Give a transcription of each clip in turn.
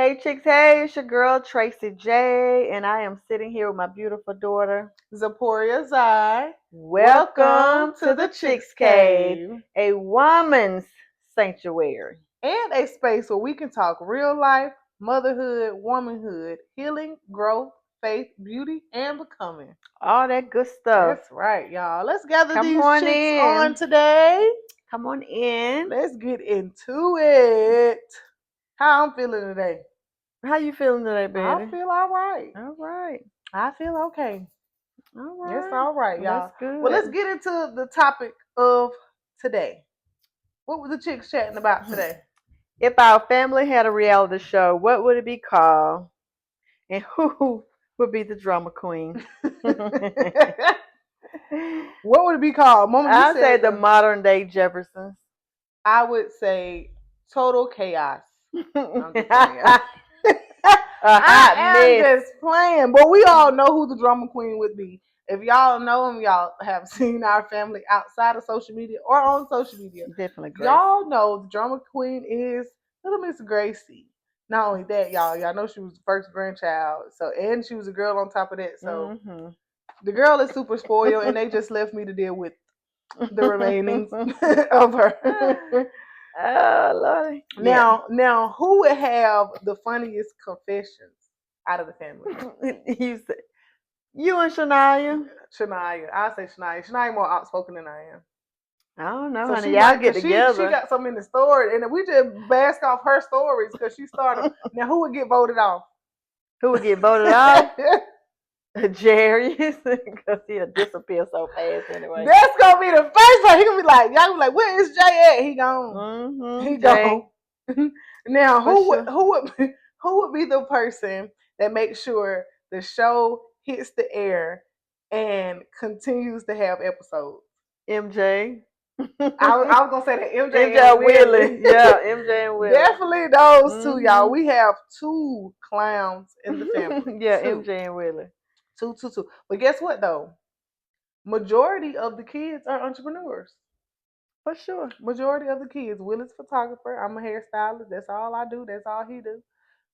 Hey chicks, hey, it's your girl Tracy J, and I am sitting here with my beautiful daughter. Zaporia Zai. Welcome Welcome to to the the Chicks Chicks Cave, Cave a woman's sanctuary. and a space where we can talk real life, motherhood, womanhood, healing, growth, faith, beauty, and becoming. All that good stuff. That's right, y'all. Let's gather Come these on chicks on in. today. Come on in. Let's get into it. How I'm feeling today? How you feeling today, I Betty? feel all right. All right. I feel okay. All It's right. all right, Well, that's y'all. Well, let's good. get into the topic of today. What were the chicks chatting about today? If our family had a reality show, what would it be called? And who would be the drama queen? What would it be called? Mama, you I say said the modern day Jeffersons. I would say total chaos. I'm just playing. A I hot am mess. just playing. But we all know who the drama queen would be. If y'all know him, y'all have seen our family outside of social media or on social media. Definitely Grace. Y'all know the drama queen is little Miss Gracie. Not only that, y'all know she was the first grandchild. So and she was a girl on top of that. So the girl is super spoiled and they just left me to deal with the remainings of her. Oh Lordy. Now, who would have the funniest confessions out of the family? You said you and Shania. Shania. I say Shania. Shania more outspoken than I am. I don't know, So honey. she Y'all might, get cause she together. got some in the story, and we just bask off her stories because she started. Now, who would get voted off? Who would get voted off? Jerry, because he'll disappear so fast anyway. That's gonna be the first one. He gonna be like, y'all gonna be like, where is Jay at? He gone. He Jay. gone. Now, For sure. who would be the person that makes sure the show hits the air and continues to have episodes? MJ. I was gonna say that MJ MJ and Willie. Willie. Yeah, MJ and Willie. Definitely those two, y'all. We have two clowns in the family. Yeah, two. MJ and Willie. Two. But guess what though? Majority of the kids are entrepreneurs. For sure. Majority of the kids. Willie's photographer. I'm a hairstylist. That's all I do. That's all he do.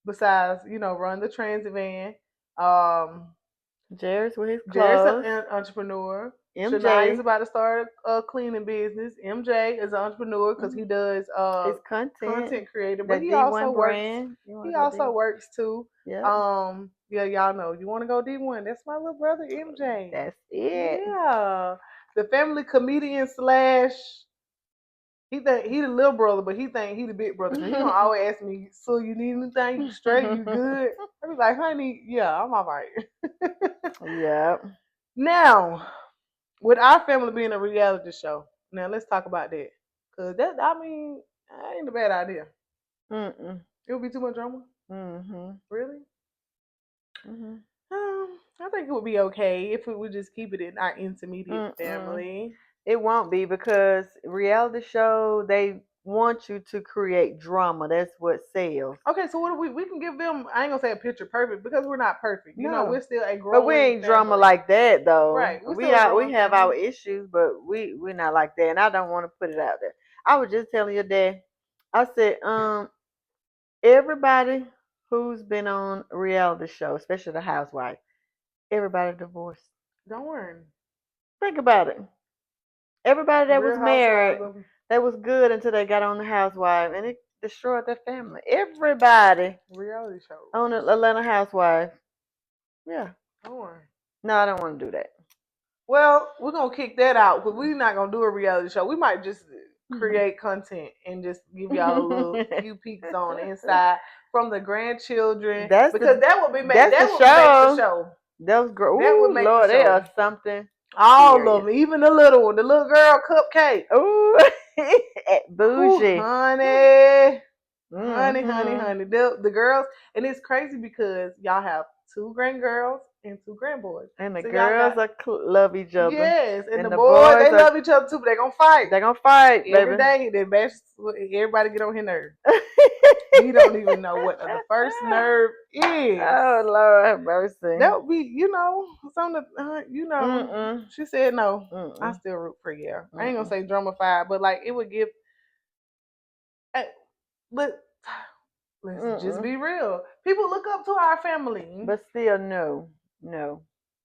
Besides, run the transit van. Jerry's with his Jared's clothes. an entrepreneur. Shania is MJ. about to start a cleaning business. MJ is an entrepreneur because he does His content creator, but that he D1 also works. brand. He also works too. Yeah. Yeah, y'all know. You want to go D1? That's my little brother MJ. That's it. Yeah, the family comedian slash. He think he the little brother, but he think he the big brother. He gonna always ask me, "So you need anything? You straight? You good?" I be like, "Honey, yeah, I'm all right." Yeah. Now, with our family being a reality show, now let's talk about that. Cause that ain't a bad idea. It would be too much drama. Really? I think it would be okay if we would just keep it in our intermediate family. It won't be because reality show they want you to create drama. That's what sells. Okay, so what do we can give them? I ain't gonna say a picture perfect because we're not perfect. You know, No. we're still a growing. But we ain't drama family. like that though. Right. We have our issues, but we're not like that. And I don't want to put it out there. I was just telling your dad. I said, everybody who's been on a reality show, especially the housewife, everybody divorced. Don't worry. Think about it. Everybody that Real was married, Housewives of- that was good until they got on the housewife, and it destroyed their family. Everybody reality show on the Atlanta Housewife. Yeah. Don't worry. No, I don't want to do that. Well, we're gonna kick that out because we're not gonna do a reality show. We might just create content and just give y'all a little few peeks on the inside from the grandchildren. That would make the show. That was great. That would make Lord, the show. They are something. All serious. of them, even the little one, the little girl Cupcake. Ooh, bougie. Ooh, honey. Honey. The girls, and it's crazy because y'all have two grandgirls and two grandboys. And the girls love each other. Yes, and the boys they love each other too, but they're gonna fight. They're gonna fight every baby. day. They bash everybody get on his nerve. He don't even know what the first nerve is. Oh Lord have mercy. That would be, something. She said no. I still root for yeah. I ain't gonna say drama-fied, but like it would give. But Let's just be real. People look up to our family. But still, no,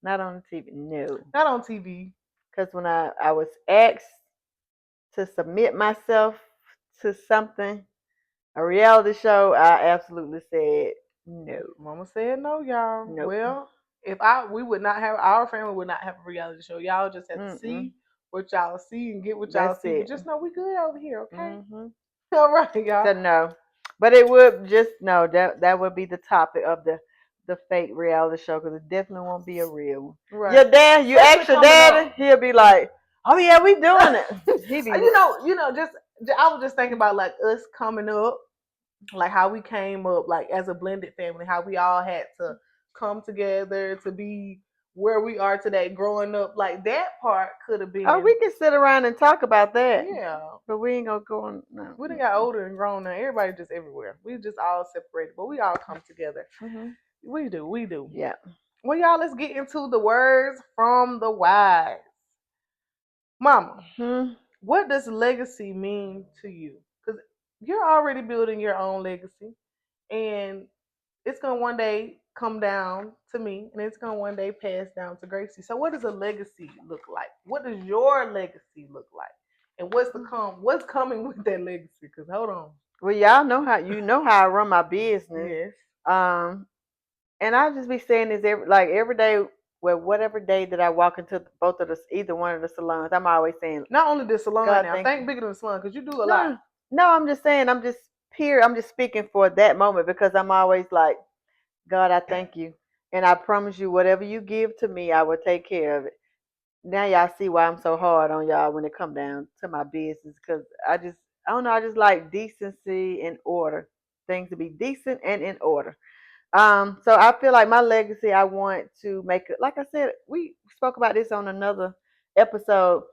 not on the TV, no. Not on TV. Because when I was asked to submit myself to something, a reality show, I absolutely said no. Mama said no, y'all. Nope. Well, we would not have our family would not have a reality show. Y'all just have to see what y'all see and get what y'all see. But just know we good over here, okay? All right, y'all. So no, but it would just no. That would be the topic of the fake reality show because it definitely won't be a real one. Right. Your dad, you ask your daddy, he'll be like, "Oh yeah, we doing it." He be, just I was just thinking about like us coming up, like how we came up, like as a blended family, how we all had to come together to be where we are today, growing up. Like that part could have been. Oh, we can sit around and talk about that. Yeah, but we ain't gonna go on. No. We done got older and grown now. Everybody just everywhere. We just all separated, but we all come together. We do. Yeah. Well, y'all, let's get into the words from the wise. Mama, what does legacy mean to you? Because you're already building your own legacy, and it's gonna one day come down to me, and it's gonna one day pass down to Gracie. So, what does a legacy look like? What does your legacy look like? And what's coming with that legacy? Because hold on. Well, y'all know how I run my business. Yes. And I just be saying this every day. Well, whatever day that I walk into both of either one of the salons, I'm always saying. Not only the salon now, think bigger than the salon because you do a lot. No, I'm just saying. I'm just speaking for that moment because I'm always like, God, I thank you, and I promise you, whatever you give to me, I will take care of it. Now y'all see why I'm so hard on y'all when it come down to my business because I don't know. I just like decency and order. Things to be decent and in order. So I feel like my legacy, I want to make it. Like I said, we spoke about this on another episode.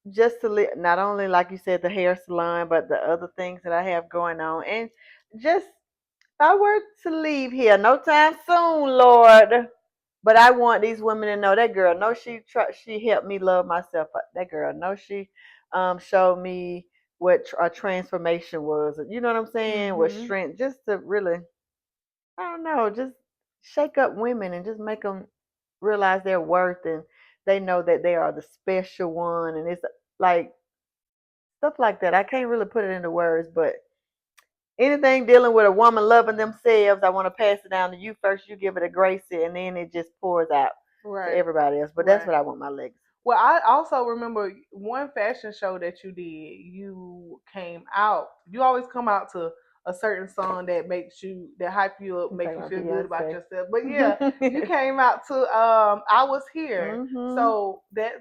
Just to not only like you said the hair salon, but the other things that I have going on, and just if I were to leave here, no time soon, Lord. But I want these women to know that girl. No, she helped me love myself. That girl. No, she showed me what a transformation was. You know what I'm saying? With strength, just to really. I don't know, just shake up women and just make them realize their worth and they know that they are the special one. And it's like stuff like that. I can't really put it into words, but anything dealing with a woman loving themselves, I want to pass it down to you first. You give it a Gracie, and then it just pours out to everybody else. But that's what I want my legacy. Well, I also remember one fashion show that you did. You came out. You always come out to a certain song that hype you up, make you feel good about yourself. But yeah, you came out to I Was Here. So that's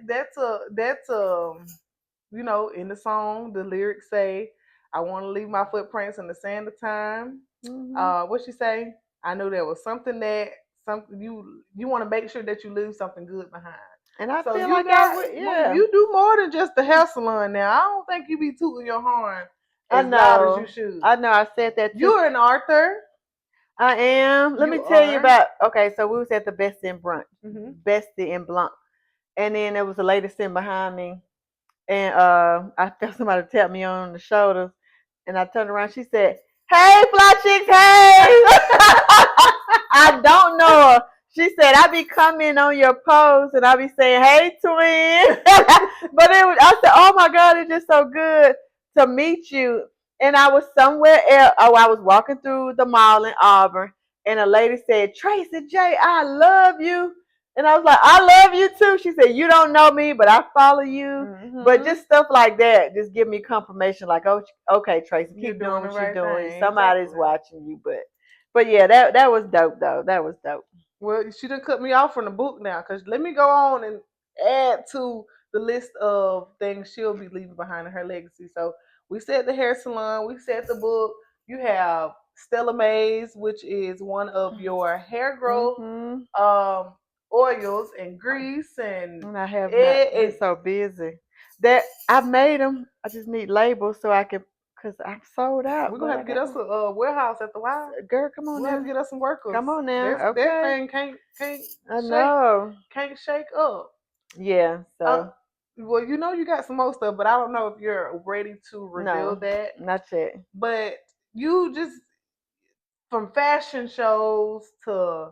in the song the lyrics say, I want to leave my footprints in the sand of time. What she say? I knew there was something you want to make sure that you leave something good behind. And I feel like you do more than just the hair salon now. I don't think you be tooting your horn as loud as you should. I know. I said that too. You're an author. I am. Let me tell you about. Okay, so we was at the Bestie in Brunch, Bestie in Blanc, and then there was a lady sitting behind me, and I felt somebody tap me on the shoulders, and I turned around. She said, "Hey, Fly Chicks, hey!" I don't know her. She said, I be coming on your post and I be saying, hey, twin. But I said, oh my God, it's just so good to meet you. And I was somewhere else. Oh, I was walking through the mall in Auburn and a lady said, Tracy J, I love you. And I was like, I love you too. She said, you don't know me, but I follow you. But just stuff like that, just give me confirmation like, oh, okay, Tracy, keep doing what you're doing. Somebody's watching you. But yeah, that was dope though. That was dope. Well, she done cut me off from the book now, because let me go on and add to the list of things she'll be leaving behind in her legacy. So we said the hair salon, we said the book. You have Stella Maze, which is one of your hair growth oils and grease, and I have it's so busy that I made them. I just need labels so I can. Because I'm sold out. We're going to have to get us a warehouse at the Y. Girl, come on now. We'll have to get us some workers. Come on now. That thing can't shake up. Yeah. So. Well, you got some more stuff, but I don't know if you're ready to reveal that. Not yet. But you just from fashion shows to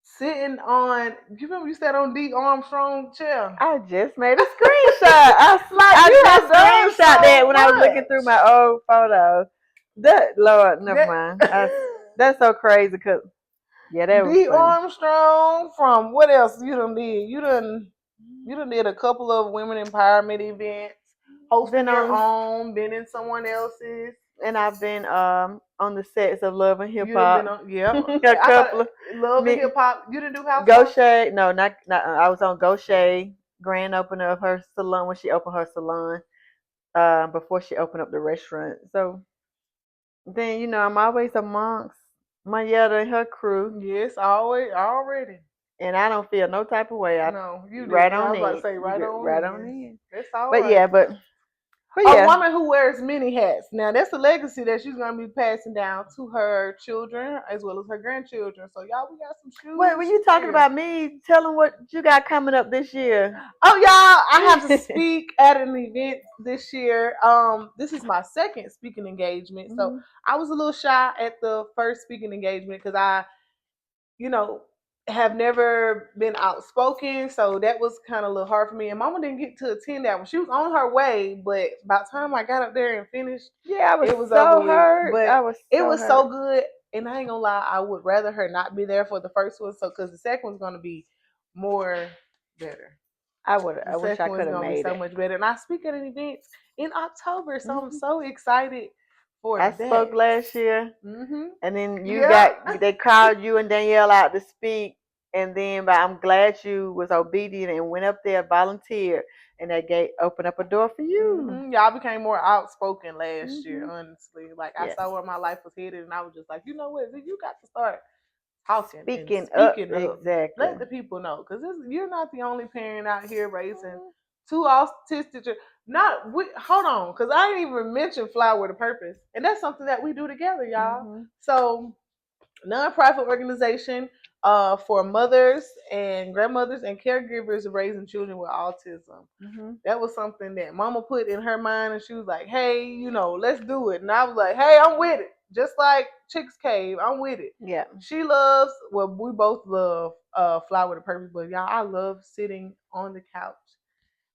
sitting on. You remember you sat on D. Armstrong chair? I just made a screenshot. Like I you just have done screenshot so that when I was looking through much. my old photos. That Lord, never mind. That, That's so crazy because yeah, that was D. funny. Armstrong from what else you done did? You done did a couple of women empowerment events, hosting Been your on, own, been in someone else's. and I've been on the sets of Love and Hip You done been Hop. on, yep. A I thought couple of Love and me, Hip Hop. You didn't do housewives? Gaucher. No, not. I was on Gaucher grand opener of her salon when she opened her salon. Before she opened up the restaurant. So then I'm always amongst my Yetta and her crew, Yes, always, already. and I don't feel no type of way. I No, you right didn't. I on was about to in. say You right get on right on in. in. That's all But right. yeah, but A yeah. woman who wears many hats. Now that's a legacy that she's gonna be passing down to her children as well as her grandchildren. So y'all, we got some shoes. Wait, when you talking here. about me, tell them what you got coming up this year. Oh y'all, I have to speak at an event this year. This is my second speaking engagement. So I was a little shy at the first speaking engagement because I, you know, have never been outspoken, so that was kind of a little hard for me. And Mama didn't get to attend that one. She was on her way, but by the time I got up there and finished, Yeah, it was so over with. hurt. But I was it so was hurt. so good, and I ain't gonna lie, I would rather her not be there for the first one, so because the second one's gonna be more better. I The wish I second could one's have gonna be made so it. much better. And I speak at an event in October, so I'm so excited for I that. spoke last year, Mm-hmm. and then Yeah. they called you and Danielle out to speak, and then but I'm glad you was obedient and went up there, volunteered, and that opened up a door for you. Mm-hmm. Yeah, I became more outspoken last year, honestly. Like I Yes. saw where my life was headed, and I was just like, you know what, you got to start talking Speaking and speaking up, up. exactly. Let the people know, because you're not the only parent out here raising two autistic. Not hold on, because I didn't even mention Flower with a Purpose, and that's something that we do together, y'all. So, nonprofit organization for mothers and grandmothers and caregivers raising children with autism. That was something that Mama put in her mind, and she was like, "Hey, let's do it." And I was like, "Hey, I'm with it." Just like Chicks Cave, I'm with it. Yeah. She loves. Well, we both love Flower with a Purpose, but y'all, I love sitting on the couch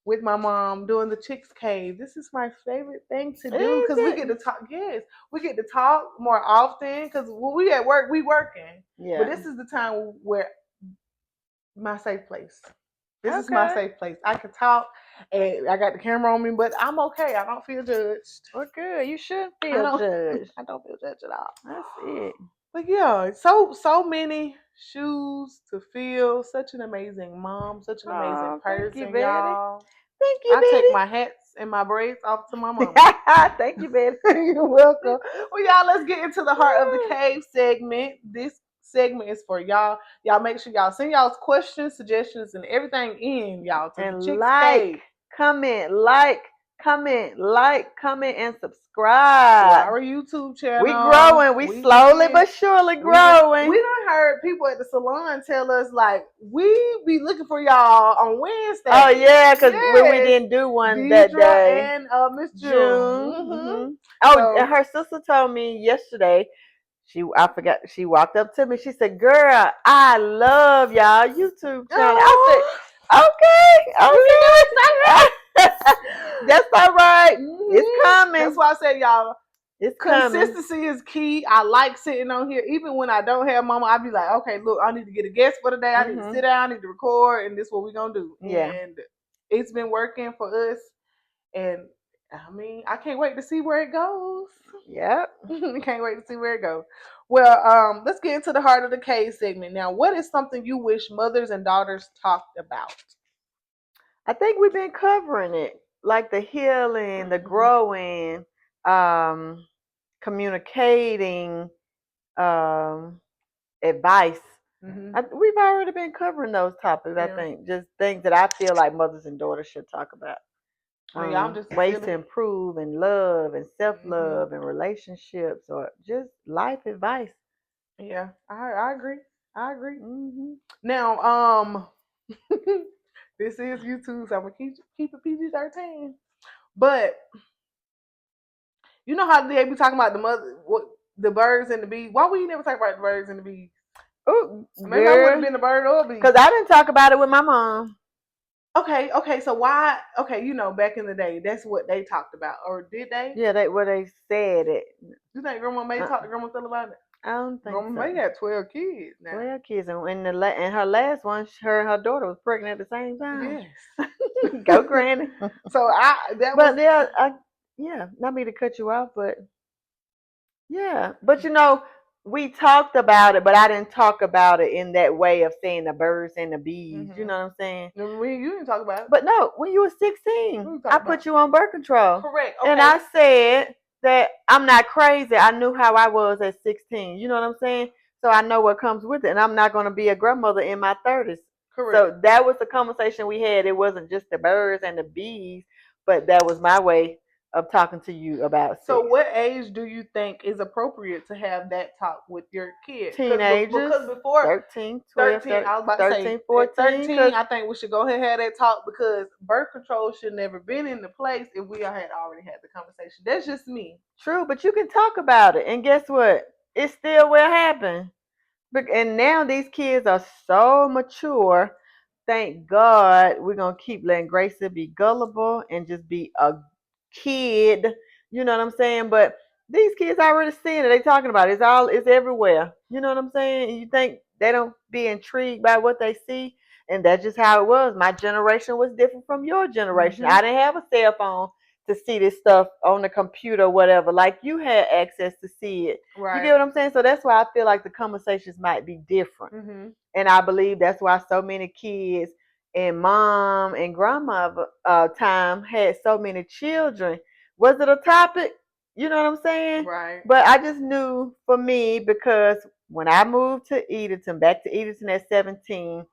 with my mom doing the Chicks Cave. This is my favorite thing to do because we get to talk. Yes, we get to talk more often because when we at work, we working. Yeah. But this is the time where my safe place. This is my safe place. I can talk, and I got the camera on me, but I'm okay. I don't feel judged. Well, good. You shouldn't feel judged. I don't feel judged at all. That's it. But yeah, so many shoes to fill. Such an amazing mom. Such an amazing person, y'all. Thank you, I Betty. take my hats and my braids off to my mama. Thank you, Betty. You're welcome. Well, y'all, let's get into the heart of the cave segment. This segment is for y'all. Y'all make sure y'all send y'all's questions, suggestions, and everything in, y'all, to and the Chicks Cave. comment, and subscribe to our YouTube channel. We growing. We slowly but surely growing. We done heard people at the salon tell us like we be looking for y'all on Wednesday. Oh yeah, because when we didn't do one that day, and Miss June. Oh, and her sister told me yesterday. I forgot. She walked up to me. She said, "Girl, I love y'all YouTube channel." I said, "Okay. That's all right. It's coming." That's why I said, y'all, it's consistency is key. I like sitting on here, even when I don't have Mama. I be like, okay, look, I need to get a guest for today. I need to sit down. I need to record, and this is what we gonna do. Yeah, and it's been working for us, and I mean, I can't wait to see where it goes. Yep. Can't wait to see where it goes. Well, let's get into the heart of the cave segment. Now, what is something you wish mothers and daughters talked about? I think we've been covering it, like the healing, the growing, communicating, advice. We've already been covering those topics. I think just things that I feel like mothers and daughters should talk about. Ways to improve and love and self-love and relationships, or just life advice. Yeah, I agree. Now, this is YouTube, so I'm gonna keep it PG-13. But You know how they be talking about the birds and the bees. Why would you never talk about the birds and the bees? Oh, maybe I would have been the bird or bee. Because I didn't talk about it with my mom. Okay. So why? Okay, back in the day, that's what they talked about, or did they? Yeah, they said it. You think Grandma May talked to Grandma Phil about it? I don't think Grandma May got 12 kids now. 12 kids, and her last one, her and her daughter was pregnant at the same time. Yes. Go, Granny. So not me to cut you off, but yeah, but we talked about it, but I didn't talk about it in that way of saying the birds and the bees. You know what I'm saying? You didn't talk about it. But no, when you were 16, I put you on birth control. Correct. Okay. And I said that I'm not crazy. I knew how I was at 16. You know what I'm saying? So I know what comes with it. And I'm not going to be a grandmother in my 30s. Correct. So that was the conversation we had. It wasn't just the birds and the bees, but that was my way of talking to you about sex. So what age do you think is appropriate to have that talk with your kids? Teenagers. Because before 13, 12, 13, I was about 13, to say 14, 13, I think we should go ahead and have that talk, because birth control should never been in the place if we had already had the conversation. That's just me. True, but you can talk about it, and guess what? It still will happen. And now these kids are so mature. Thank God we're going to keep letting Gracie be gullible and just be a kid. You know what I'm saying? But these kids already seeing it. They talking about it. It's everywhere. You know what I'm saying? You think they don't be intrigued by what they see? And that's just how it was. My generation was different from your generation. I didn't have a cell phone to see this stuff on the computer or whatever. Like you had access to see it. Right. You get what I'm saying? So that's why I feel like the conversations might be different. And I believe that's why so many kids in mom and grandma time had so many children. Was it a topic? You know what I'm saying? Right. But I just knew for me, because when I moved to Edenton, back to Edenton at 17,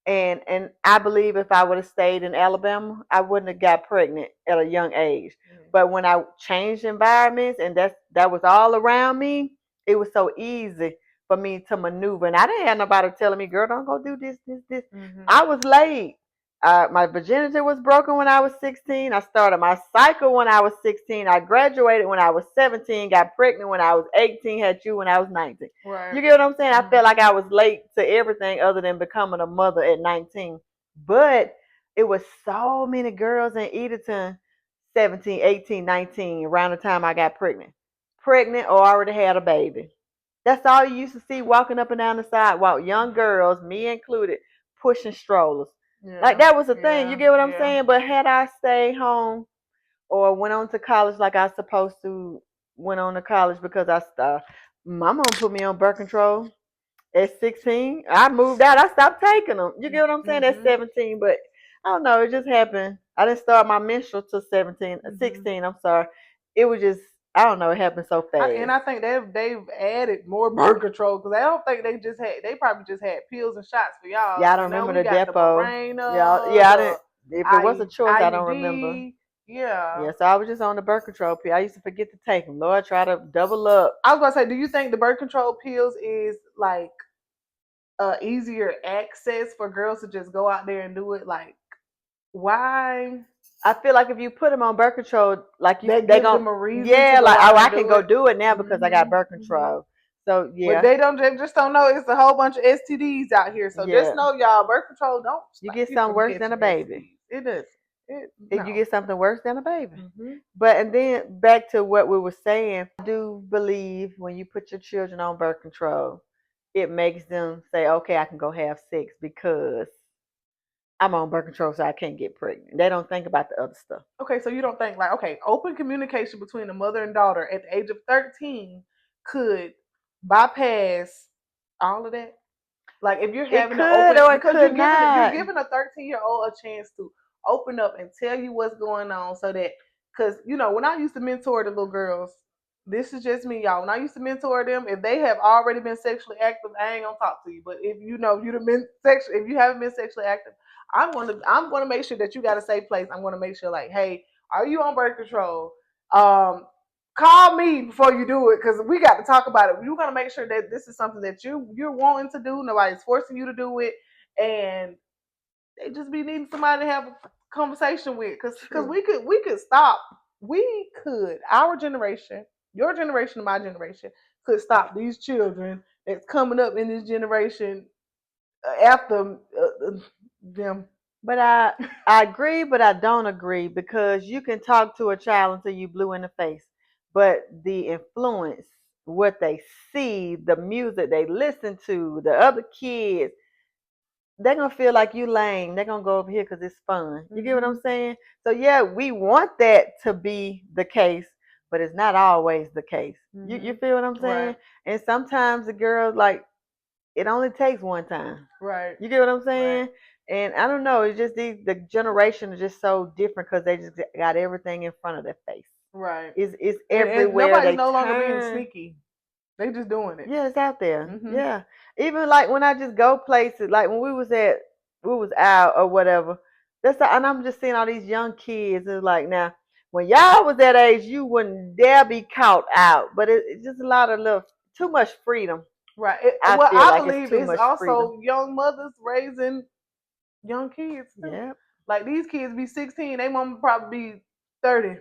and I believe if I would have stayed in Alabama, I wouldn't have got pregnant at a young age. But when I changed environments and that was all around me, it was so easy for me to maneuver. And I didn't have nobody telling me, girl, don't go do this. I was late. My virginity was broken when I was 16. I started my cycle when I was 16. I graduated when I was 17. Got pregnant when I was 18. Had you when I was 19. Right. You get what I'm saying? I felt like I was late to everything other than becoming a mother at 19. But it was so many girls in Edenton, 17, 18, 19, around the time I got pregnant or already had a baby. That's all you used to see walking up and down the sidewalk. Young girls, me included, pushing strollers. Yeah, like that was a thing. You get what I'm saying? But had I stayed home or went on to college like I was supposed to, went on to college because my mom put me on birth control at 16. I moved out. I stopped taking them. You get what I'm saying? At 17, but I don't know. It just happened. I didn't start my menstrual till 16. I'm sorry. It was just, I don't know. It happened so fast. And I think they've added more birth control, because I don't think they probably just had pills and shots for y'all. Yeah, I don't remember the depot. I didn't. If it was a choice, I don't remember. Yeah. So I was just on the birth control pill. I used to forget to take them. Lord, try to double up. I was going to say, do you think the birth control pills is like easier access for girls to just go out there and do it? Like, why? I feel like if you put them on birth control, like they give them a reason. Yeah, like I can go do it now because I got birth control. So yeah, but they just don't know it's a whole bunch of STDs out here. So just know, y'all, birth control don't. You get something worse than a baby. It does. You get something worse than a baby. But and then back to what we were saying, I do believe when you put your children on birth control, it makes them say, okay, I can go have sex because I'm on birth control, so I can't get pregnant. They don't think about the other stuff. Okay, so you don't think like, okay, open communication between a mother and daughter at the age of 13 could bypass all of that? Like if you're having you're giving a 13-year-old a chance to open up and tell you what's going on, so that, because when I used to mentor the little girls, this is just me, y'all. When I used to mentor them, if they have already been sexually active, I ain't gonna talk to you. But if you haven't been sexually active, I'm gonna make sure that you got a safe place. I'm gonna make sure, like, hey, are you on birth control? Call me before you do it, because we got to talk about it. We're gonna make sure that this is something that you're wanting to do. Nobody's forcing you to do it, and they just be needing somebody to have a conversation with. Because we could stop we could, our generation, your generation, my generation, could stop these children that's coming up in this generation after them. But I agree, but I don't agree because you can talk to a child until you blue in the face, but the influence, what they see, the music they listen to, the other kids, they're gonna feel like you lame. They're gonna go over here because it's fun. You get what I'm saying? So yeah, we want that to be the case, but it's not always the case. You feel what I'm saying? Right. And sometimes the girls like it only takes one time. Right. You get what I'm saying? Right. And I don't know. It's just the generation is just so different because they just got everything in front of their face. Right. It's everywhere. And nobody's they no longer turn. being sneaky. They just doing it. Yeah, it's out there. Yeah. Even like when I just go places, like when we was out or whatever. And I'm just seeing all these young kids. It's like now, when y'all was that age, you wouldn't dare be caught out. But it's just a lot of too much freedom. Right. I believe it's also young mothers raising young kids too. Yeah. Like these kids be 16, they mama probably be 30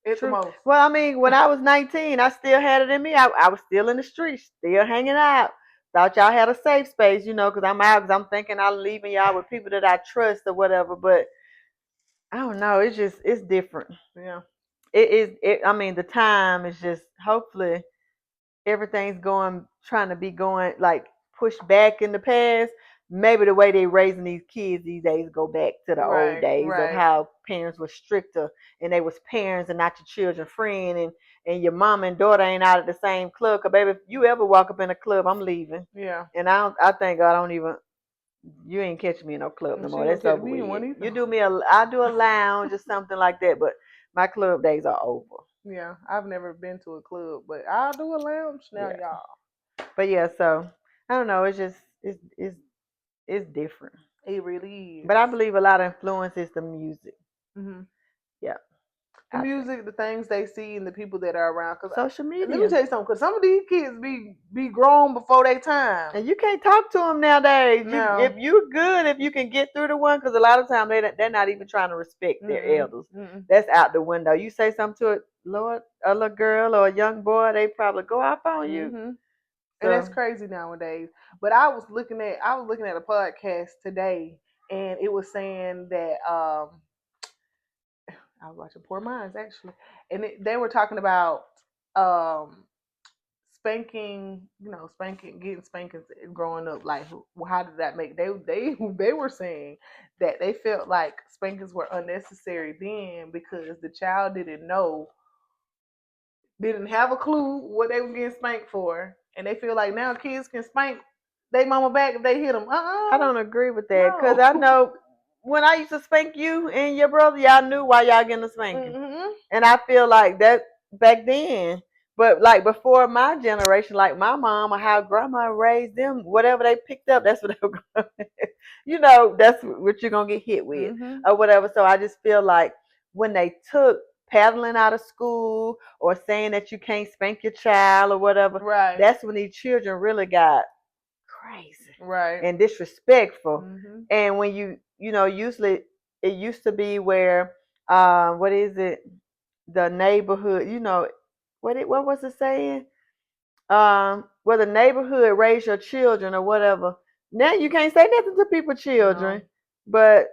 at the most. Well, I mean, when I was 19, I still had it in me. I was still in the streets, still hanging out. Thought y'all had a safe space, because I'm out, because I'm thinking I'm leaving y'all with people that I trust or whatever. But I don't know. It's different. Yeah. I mean, the time is just, hopefully everything's trying to be going like pushed back in the past. Maybe the way they raising these kids these days go back to the old days of how parents were stricter and they was parents and not your children friend, and your mom and daughter ain't out at the same club. Cause baby, if you ever walk up in a club, I'm leaving. Yeah. And I thank God you ain't catching me in no club no more. That's over with. You do I do a lounge or something like that, but my club days are over. Yeah, I've never been to a club, but I'll do a lounge now, y'all. But yeah, so I don't know. It's just it's different. It really is. But I believe a lot of influence is the music. Yeah. The music, the things they see, and the people that are around. Cause social media. Let me tell you something. Because some of these kids be grown before their time, and you can't talk to them nowadays. No. If you're good, if you can get through the one, because a lot of times they're not even trying to respect their elders. That's out the window. You say something to a little girl or a young boy, they probably go off on you. So. And that's crazy nowadays. But I was looking at a podcast today, and it was saying that I was watching Poor Minds actually, and they were talking about spanking, getting spankings growing up. Like, how did that make? They were saying that they felt like spankings were unnecessary then because the child didn't have a clue what they were getting spanked for, and they feel like now kids can spank their mama back if they hit them. I don't agree with that because I know. When I used to spank you and your brother, y'all knew why y'all getting a spanking. And I feel like that back then. But like before my generation, like my mom or how grandma raised them, whatever they picked up, that's what they were going to, that's what you're going to get hit with or whatever. So I just feel like when they took paddling out of school or saying that you can't spank your child or whatever, that's when these children really got crazy and disrespectful. And when usually it used to be where what is it, the neighborhood, what was it saying, where the neighborhood raise your children or whatever. Now you can't say nothing to people's children. But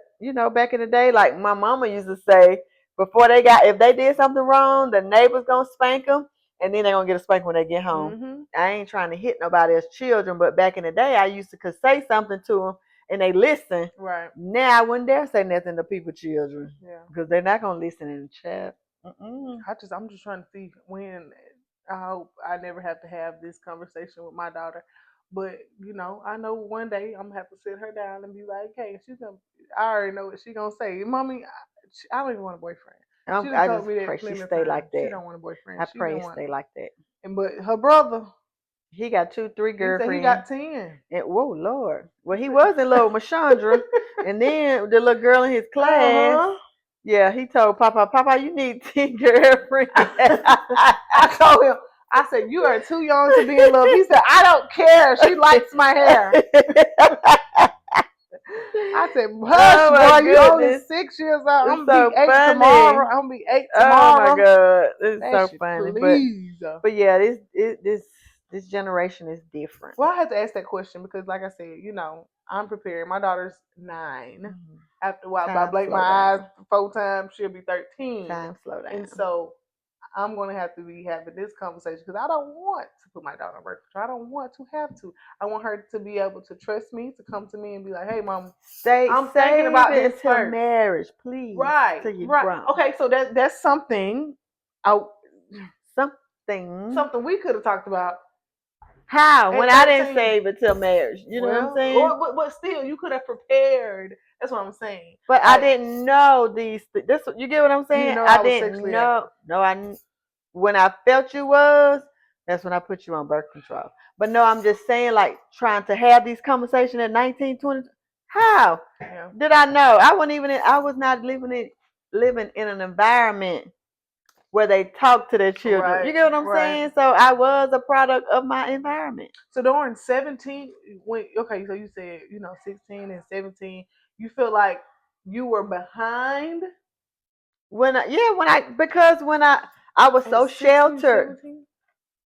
back in the day, like my mama used to say, if they did something wrong, the neighbor's gonna spank them, and then they're going to get a spank when they get home. I ain't trying to hit nobody else's children, but back in the day, I used to could say something to them, and they listen. Right. Now, I wouldn't dare say nothing to people's children. Yeah. Because they're not going to listen in the chat. I'm just trying to see when. I hope I never have to have this conversation with my daughter. But, I know one day I'm going to have to sit her down and be like, hey, I already know what she's going to say. Mommy, I don't even want a boyfriend. I just pray she stay like that. She don't want a boyfriend. I pray she stay like that. But her brother, he got 2-3 girlfriends. He got 10. And whoa, Lord. Well, he was in love with Machandra, and then the little girl in his class. Yeah, he told Papa, you need 10 girlfriends. I told him, I said, you are too young to be in love. He said, I don't care. She likes my hair. I said, hush, Oh my boy, you only goodness. 6 years old. I'm It's gonna so be 8 funny. tomorrow. I'm gonna be 8 Oh my tomorrow. God. It's That so shit, funny. please. But yeah, this generation is different. Well, I had to ask that question because, like I said, I'm prepared. My daughter's 9. Mhm. After a while, if I Time blink slow my eyes down. 4 times, she'll be 13. Time slow down. And so I'm going to have to be having this conversation because I don't want to put my daughter on birth control. I don't want to have to. I want her to be able to trust me, to come to me and be like, "Hey, mom, I'm thinking about this until first." marriage, please. Right, Till you right. grown. Okay, so that's something. Something we could have talked about. How? At When I didn't 13. save it till marriage. You know what I'm saying? But still, you could have prepared. That's what I'm saying. But I didn't know these. This you get what I'm You saying? didn't know I I was didn't sexually know. active. No, when I felt you was, that's when I put you on birth control. But no, I'm just saying, like trying to have these conversations at 19, 20. How did I know? I wasn't even. I was not living in an environment where they talk to their children. Right, You get what I'm saying? So I was a product of my environment. So during 17, so you said 16 and 17, you feel like you were behind. Because when I was so 16, sheltered. 17?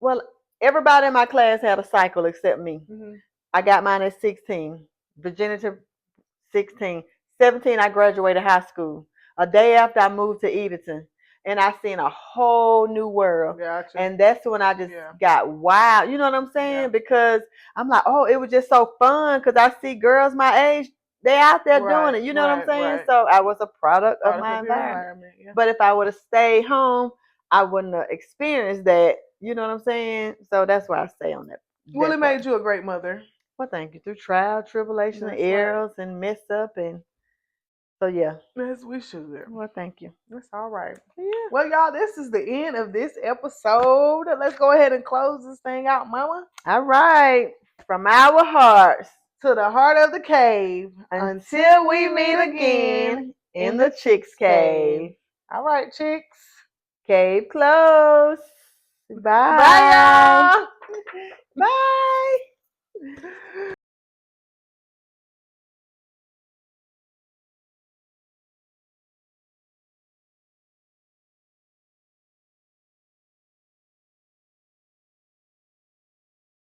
Well, everybody in my class had a cycle except me. Mm-hmm. I got mine at 16. Virginia 16. 17, I graduated high school. A day after I moved to Edenton. And I seen a whole new world. Gotcha. And that's when I just got wild. You know what I'm saying? Yeah. Because I'm like, oh, it was just so fun because I see girls my age, they out there doing it. You know what I'm saying? Right. So I was a product of my environment. Yeah. But if I would have stayed home, I wouldn't have experienced that. You know what I'm saying? So that's why I stay on that. Well, it made you a great mother. Well, thank you. Through trial, tribulation, and errors, and mess up, and so yeah. Yes, we should. Well, thank you. That's all right. Yeah. Well, y'all, this is the end of this episode. Let's go ahead and close this thing out, Mama. All right. From our hearts to the heart of the cave. Until we meet again in the Chicks Cave. All right, chicks. Cave close. Bye. Bye, y'all. Bye.